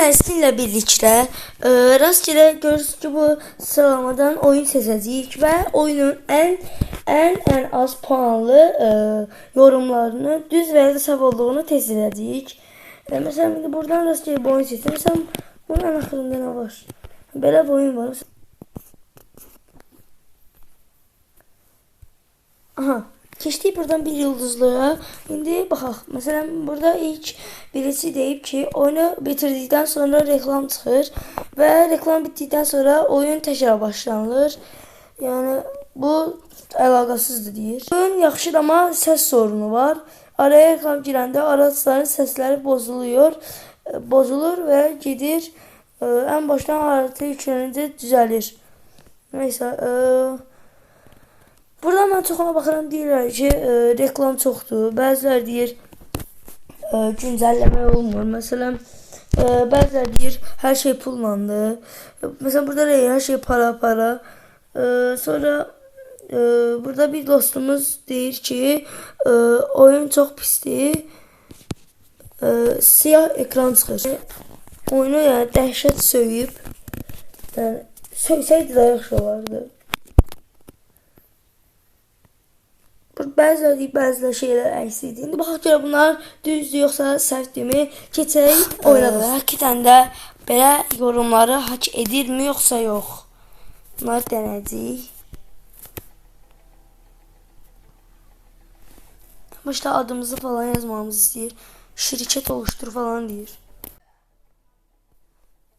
mən sizinlə birlikdə rastgele görürsünüz ki, bu sıralamadan oyun seçəcəyik və oyunun ən az puanlı yorumlarını, düz və ya da səhv olduğunu test edəcəyik. Məsələn, indi buradan rastgele bir oyun seçdim. Məsələn, bunun ən axırında nə var? Belə bir oyun var. Aha. Keçdik buradan bir yıldızlığa. İndi baxaq. Məsələn, burada ilk birisi deyib ki, oyunu bitirdikdən sonra reklam çıxır və reklam bitdikdən sonra oyun təkrar başlanılır. Yəni bu əlaqəsizdir deyir. Oyun yaxşıdır, amma səs sorunu var. Araya reklam girəndə araçların səsləri bozulur və gedir. Ən başdan hərarətə yüklənəndə düzəlir. Nəysə, burada mən çoxuna baxıram, deyirlər ki, reklam çoxdur. Bəziləri deyir, güncəlləmə olmur. Məsələn, bəziləri deyir, hər şey pullandır. Məsələn, burada deyir, hər şey para. Sonra burada bir dostumuz deyir ki, oyun çox pisdir. Siyah ekran çıxır. Oyunu yəni dəhşət söyüb. Yəni, söysəydi də yaxşı olardı. Bəziləri deyib, bəziləri şeylər əksikdir. İndi baxaq görə bunlar düzdür, yoxsa səhvdirmi? Keçək oynadır. Həqiqətən də belə yorumları hak edirmi, yoxsa yox? Bunları denəyəcəyik. Başda adımızı falan yazmamızı istəyir. Şirkət oluştur falan deyir.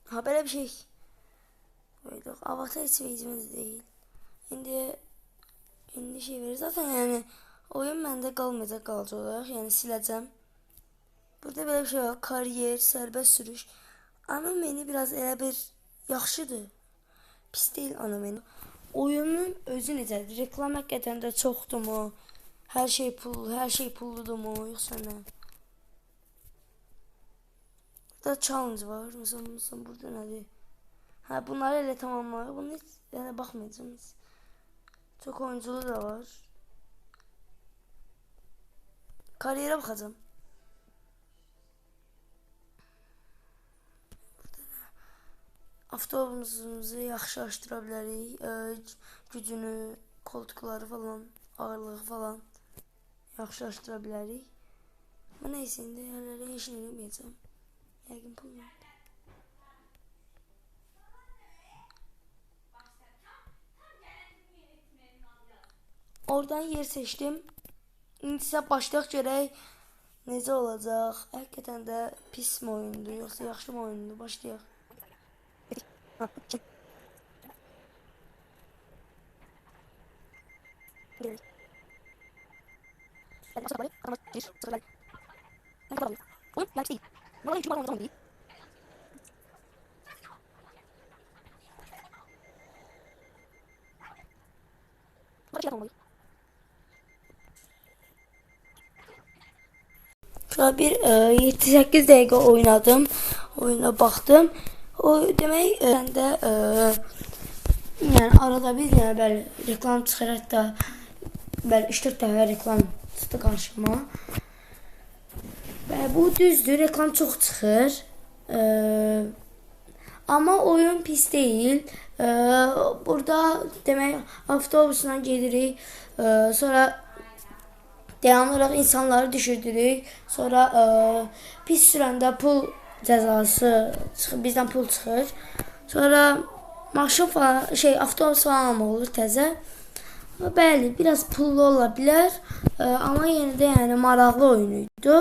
Ha, belə bir şey. Qoyduq. Avatar heç vecimiz deyil. İndi şey verir. Zaten yəni oyun məndə qalmayacaq, qalıcı olaraq. Yəni siləcəm. Burada belə bir şey var. Kariyer, sərbəst sürüş. Ana meni biraz elə bir yaxşıdır. Pis deyil ana meni. Oyunun özü necədir? Reklam həqiqətən də çoxdurmu? Hər şey pulludurmu? Yoxsa nə? Burada challenge var. Məsələn, burada nədir? Hə, bunları elə tamamlayır. Bunu heç yəni baxmayacağım. Çok oyunculu da var. Kariyere bakacağım. Avtobusumuzu yaxşılaşdıra bilərik. Gücünü, koltukları falan, ağırlığı falan yaxşılaşdıra bilərik. Ama neyse, indi yerlərə heç nə eləməyəcəm. Yəqin pul var. Oradan yer seçdim. İndi isə başlayaq görək necə olacaq. Həqiqətən də pis mi oyundur, yoxsa yaxşı mı oyundur? Başlayaq. Şöyle bir 7-8 dəqiqə oynadım. Oyuna baxdım. O demək də yəni arada bir yəni bəli reklam çıxır, hətta bəli 3-4 dəfə reklam çıxdı qarşıma. Və bu düzdür, reklam çox çıxır. Amma oyun pis deyil. Burada demək avtobusla gedirik. Sonra dayanaraq insanları düşürdürük. Sonra pis sürəndə pul cəzası çıxır, bizdən pul çıxır. Sonra maşın falan, avtobus falan almaq olur təzə. Bəli, biraz pullu ola bilər. Amma yenə də yəni maraqlı oyun idi.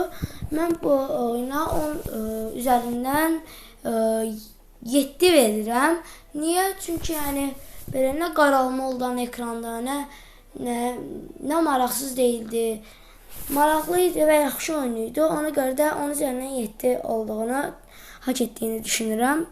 Mən bu oyuna 10 üzərindən 7 verirəm. Niyə? Çünki yəni belə nə qaralma oldu ekranda, nə maraqsız değildi. Maraqlı idi və yaxşı oyun idi. Ona görə də 10 üzərindən 7 olduğunu hak etdiyini düşünürəm.